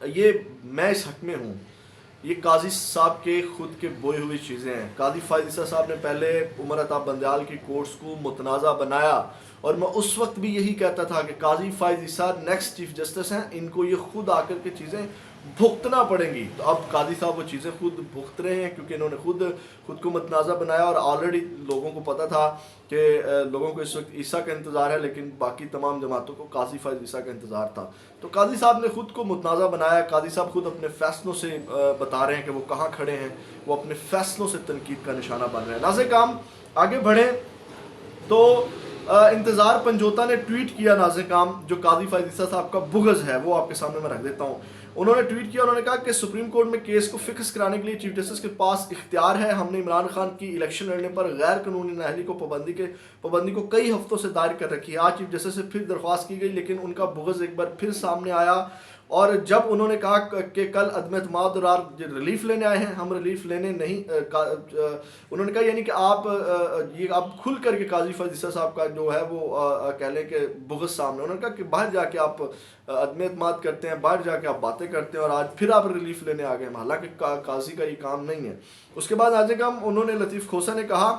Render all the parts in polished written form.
یہ میں اس حق میں ہوں، یہ قاضی صاحب کے خود کے بوئے ہوئی چیزیں ہیں۔ قاضی فائز عیسیٰ صاحب نے پہلے عمر عطا بندیال کی کورٹس کو متنازع بنایا، اور میں اس وقت بھی یہی کہتا تھا کہ قاضی فائز عیسیٰ نیکسٹ چیف جسٹس ہیں، ان کو یہ خود آ کر کے چیزیں بھگتنا پڑیں گی۔ تو اب قاضی صاحب وہ چیزیں خود بھگت رہے ہیں، کیونکہ انہوں نے خود کو متنازع بنایا، اور آلریڈی لوگوں کو پتہ تھا کہ لوگوں کو اس وقت عیسیٰ کا انتظار ہے، لیکن باقی تمام جماعتوں کو قاضی فائز عیسیٰ کا انتظار تھا۔ تو قاضی صاحب نے خود کو متنازع بنایا۔ قاضی صاحب خود اپنے فیصلوں سے بتا رہے ہیں کہ وہ کہاں کھڑے ہیں، وہ اپنے فیصلوں سے تنقید کا نشانہ بن رہے ہیں۔ ناظرین کرام آگے بڑھیں تو انتظار پنجوتا نے ٹویٹ کیا، ناظرین کرام، جو قاضی فائز عیسیٰ صاحب کا بغض ہے وہ آپ کے سامنے میں رکھ دیتا ہوں۔ انہوں نے ٹویٹ کیا، انہوں نے کہا کہ سپریم کورٹ میں کیس کو فکس کرانے کے لیے چیف جسٹس کے پاس اختیار ہے۔ ہم نے عمران خان کی الیکشن لڑنے پر غیر قانونی نااہلی کو پابندی کو کئی ہفتوں سے دائر کر رکھی ہے۔ آج چیف جسٹس سے پھر درخواست کی گئی، لیکن ان کا بغض ایک بار پھر سامنے آیا، اور جب انہوں نے کہا کہ کل عدم اعتماد اور آپ ریلیف لینے آئے ہیں، ہم ریلیف لینے نہیں، انہوں نے کہا یعنی کہ آپ کھل کر کے قاضی فائز عیسیٰ صاحب کا جو ہے وہ کہہ لیں کہ بغض سامنے، انہوں نے کہا کہ باہر جا کے آپ عدم اعتماد کرتے ہیں، باہر جا کے آپ باتیں کرتے ہیں، اور آج پھر آپ ریلیف لینے آ گئے، حالانکہ قاضی کا یہ کام نہیں ہے۔ اس کے بعد آج کا انہوں نے لطیف کھوسہ نے کہا،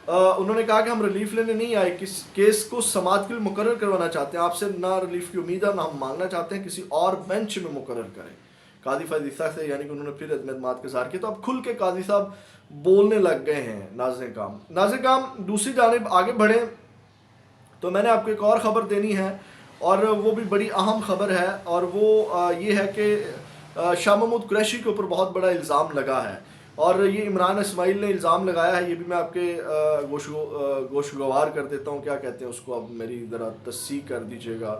انہوں نے کہا کہ ہم ریلیف لینے نہیں آئے، کیس کو سماعت کے لیے مقرر کروانا چاہتے ہیں، آپ سے نہ ریلیف کی امید ہے، نہ ہم مانگنا چاہتے ہیں، کسی اور بینچ میں مقرر کریں۔ قاضی فائز عیسیٰ سے یعنی کہ انہوں نے پھر عدم اعتماد کا اظہار کیا، تو اب کھل کے قاضی صاحب بولنے لگ گئے ہیں۔ ناظرین کرام دوسری جانب آگے بڑھیں تو میں نے آپ کو ایک اور خبر دینی ہے، اور وہ بھی بڑی اہم خبر ہے، اور وہ یہ ہے کہ شاہ محمود قریشی کے اوپر بہت بڑا الزام لگا ہے، اور یہ عمران اسماعیل نے الزام لگایا ہے۔ یہ بھی میں آپ کے گوشگوار کر دیتا ہوں، کیا کہتے ہیں اس کو، اب میری ذرا تصحیح کر دیجیے گا۔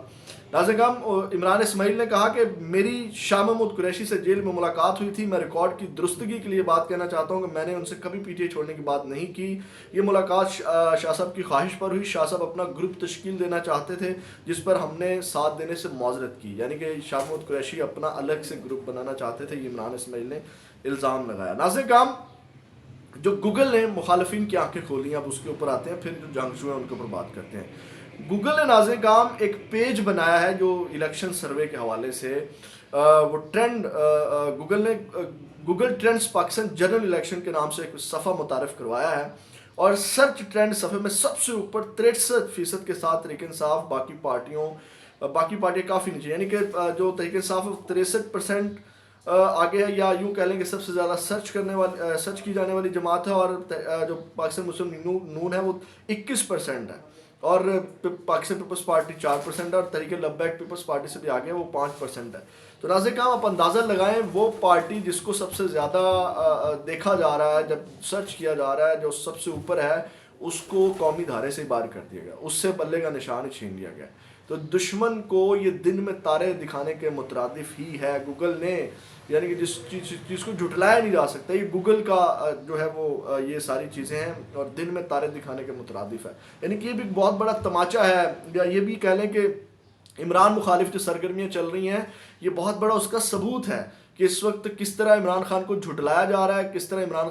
ناظرین کرام عمران اسماعیل نے کہا کہ میری شاہ محمود قریشی سے جیل میں ملاقات ہوئی تھی، میں ریکارڈ کی درستگی کے لیے بات کہنا چاہتا ہوں کہ میں نے ان سے کبھی پی ٹی آئی چھوڑنے کی بات نہیں کی، یہ ملاقات شاہ صاحب کی خواہش پر ہوئی۔ شاہ صاحب اپنا گروپ تشکیل دینا چاہتے تھے جس پر ہم نے ساتھ دینے سے معذرت کی، یعنی کہ شاہ محمود قریشی اپنا الگ سے گروپ بنانا چاہتے تھے، یہ عمران اسماعیل نے الزام لگایا۔ ناظرین کرام جو گوگل نے مخالفین کی آنکھیں کھولی ہیں، اب اس کے اوپر آتے ہیں، پھر جو جنگجو ہیں ان کے اوپر بات کرتے ہیں۔ گوگل نے ناظرین کرام ایک پیج بنایا ہے جو الیکشن سروے کے حوالے سے وہ trend Google trends Pakistan general election کے نام سے ایک صفحہ متعارف کروایا ہے، اور سرچ ٹرینڈ صفحے میں سب سے اوپر 63% کے ساتھ تحریک انصاف، باقی پارٹیاں کافی نیچے، یعنی کہ جو تحریک انصاف 63% آگے ہے، یا یوں کہہ لیں کہ سب سے زیادہ سرچ کی جانے والی جماعت ہے، اور جو پاکستان مسلم نون ہے وہ 21% ہے، اور پاکستان پیپلز پارٹی 4% ہے، اور تحریک لبیک پیپلز پارٹی سے بھی آگے ہے، وہ 5% ہے۔ تو ناظرین کرام آپ اندازہ لگائیں، وہ پارٹی جس کو سب سے زیادہ دیکھا جا رہا ہے، جب سرچ کیا جا رہا ہے، جو سب سے اوپر ہے، اس کو قومی دھارے سے باہر کر دیا گیا، اس سے بلے کا نشان چھین لیا گیا۔ تو دشمن کو یہ دن میں تارے دکھانے کے مترادف ہی ہے گوگل نے، یعنی کہ جس چیز کو جھٹلایا نہیں جا سکتا، یہ گوگل کا جو ہے وہ یہ ساری چیزیں ہیں، اور دن میں تارے دکھانے کے مترادف ہے، یعنی کہ یہ بھی بہت بڑا تماچا ہے، یا یہ بھی کہہ لیں کہ عمران مخالف جو سرگرمیاں چل رہی ہیں، یہ بہت بڑا اس کا ثبوت ہے کہ اس وقت کس طرح عمران خان کو جھٹلایا جا رہا ہے، کس طرح عمران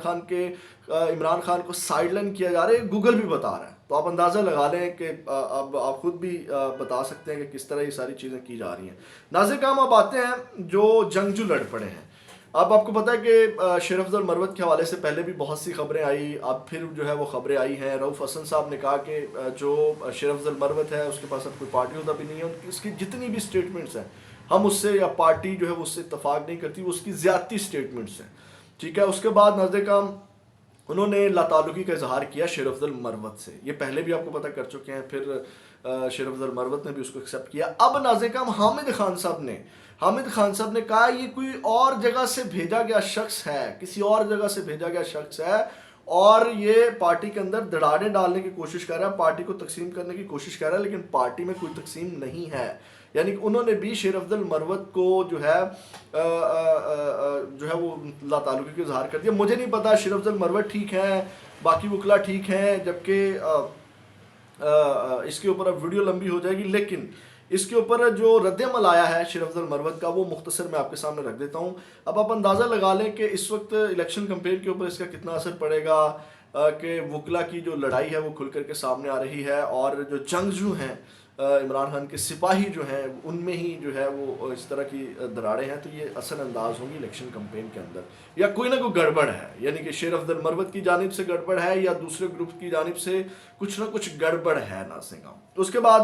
خان کو سائیڈ لائن کیا جا رہا ہے، گوگل بھی بتا رہا ہے۔ تو آپ اندازہ لگا لیں کہ اب آپ خود بھی بتا سکتے ہیں کہ کس طرح یہ ساری چیزیں کی جا رہی ہیں۔ ناظرین کرام اب آتے ہیں جو جنگجو لڑ پڑے ہیں۔ اب آپ کو پتہ ہے کہ شیر افضل مروت کے حوالے سے پہلے بھی بہت سی خبریں آئی، اب پھر جو ہے وہ خبریں آئی ہیں۔ رؤف حسن صاحب نے کہا کہ جو شیر افضل مروت ہے اس کے پاس اب کوئی پارٹی ہوتا بھی نہیں ہے، اس کی جتنی بھی سٹیٹمنٹس ہیں ہم اس سے، یا پارٹی جو ہے وہ اس سے اتفاق نہیں کرتی، وہ اس کی زیادتی سٹیٹمنٹس ہیں، ٹھیک ہے۔ اس کے بعد ناظرین کرام انہوں نے لاتعلقی کا اظہار کیا شیر افضل مروت سے، یہ پہلے بھی آپ کو پتہ کر چکے ہیں، پھر شیر افضل مروت نے بھی اس کو ایکسیپٹ کیا۔ اب ناظرین کرام حامد خان صاحب نے کہا یہ کوئی اور جگہ سے بھیجا گیا شخص ہے، کسی اور جگہ سے بھیجا گیا شخص ہے، اور یہ پارٹی کے اندر دراڑیں ڈالنے کی کوشش کر رہا ہے، پارٹی کو تقسیم کرنے کی کوشش کر رہا ہے، لیکن پارٹی میں کوئی تقسیم نہیں ہے۔ یعنی کہ انہوں نے بھی شیر افضل مروت کو جو ہے وہ لاتعلقی کا اظہار کر دیا۔ مجھے نہیں پتا شیر افضل مروت ٹھیک ہیں، باقی وکلا ٹھیک ہیں، جبکہ اس کے اوپر اب ویڈیو لمبی ہو جائے گی، لیکن اس کے اوپر جو رد عمل آیا ہے شیر افضل مروت کا وہ مختصر میں آپ کے سامنے رکھ دیتا ہوں۔ اب آپ اندازہ لگا لیں کہ اس وقت الیکشن کمپین کے اوپر اس کا کتنا اثر پڑے گا، کہ وکلا کی جو لڑائی ہے وہ کھل کر کے سامنے آ رہی ہے، اور جو جنگجو ہیں عمران خان کے سپاہی جو ہیں ان میں ہی جو ہے وہ اس طرح کی دراڑیں ہیں، تو یہ اصل انداز ہوگی الیکشن کمپین کے اندر، یا کوئی نہ کوئی گڑبڑ ہے، یعنی کہ شیر افضل مروت کی جانب سے گڑبڑ ہے یا دوسرے گروپ کی جانب سے کچھ نہ کچھ گڑبڑ ہے ناظرین کرام۔ اس کے بعد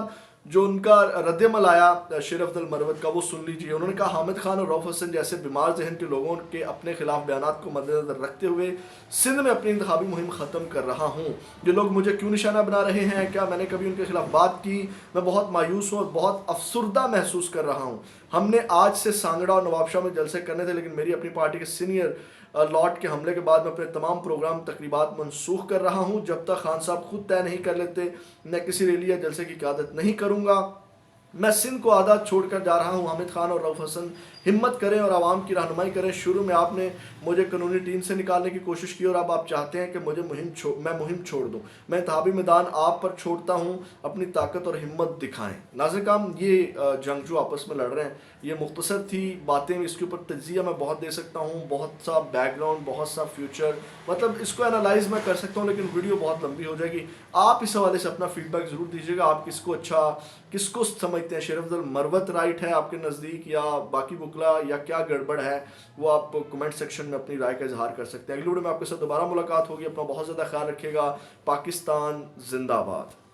جو ان کا رد عمل آیا شیر افضل مروت کا وہ سن لیجئے۔ انہوں نے کہا حامد خان اور رؤف حسن جیسے بیمار ذہن کے لوگوں کے اپنے خلاف بیانات کو مد نظر رکھتے ہوئے سندھ میں اپنی انتخابی مہم ختم کر رہا ہوں۔ یہ لوگ مجھے کیوں نشانہ بنا رہے ہیں؟ کیا میں نے کبھی ان کے خلاف بات کی؟ میں بہت مایوس ہوں اور بہت افسردہ محسوس کر رہا ہوں۔ ہم نے آج سے سانگڑا اور نواب شاہ میں جلسے کرنے تھے، لیکن میری اپنی پارٹی کے سینئر لاٹ کے حملے کے بعد میں اپنے تمام پروگرام تقریبات منسوخ کر رہا ہوں۔ جب تک خان صاحب خود طے نہیں کر لیتے میں کسی ریلی یا جلسے کی قیادت نہیں کروں گا۔ میں سندھ کو آدھا چھوڑ کر جا رہا ہوں۔ حامد خان اور رؤف حسن ہمت کریں اور عوام کی رہنمائی کریں۔ شروع میں آپ نے مجھے قانونی ٹیم سے نکالنے کی کوشش کی اور اب آپ چاہتے ہیں کہ میں مہم چھوڑ دوں۔ میں انتخابی میدان آپ پر چھوڑتا ہوں، اپنی طاقت اور ہمت دکھائیں۔ ناظرین کرام، یہ جنگجو آپس میں لڑ رہے ہیں، یہ مختصر تھی باتیں، اس کے اوپر تجزیہ میں بہت دے سکتا ہوں، بہت سا بیک گراؤنڈ، بہت سا فیوچر، مطلب اس کو انالائز میں کر سکتا ہوں، لیکن ویڈیو بہت لمبی ہو جائے گی۔ آپ اس حوالے سے اپنا فیڈ بیک ضرور دیجیے گا، آپ کس کو سمجھتے ہیں؟ شیر افضل مروت رائٹ ہے آپ کے نزدیک یا باقی وکلا، یا کیا گڑبڑ ہے؟ وہ آپ کمنٹ سیکشن میں اپنی رائے کا اظہار کر سکتے ہیں۔ اگلی ویڈیو میں آپ کے ساتھ دوبارہ ملاقات ہوگی۔ اپنا بہت زیادہ خیال رکھیے گا۔ پاکستان زندہ باد۔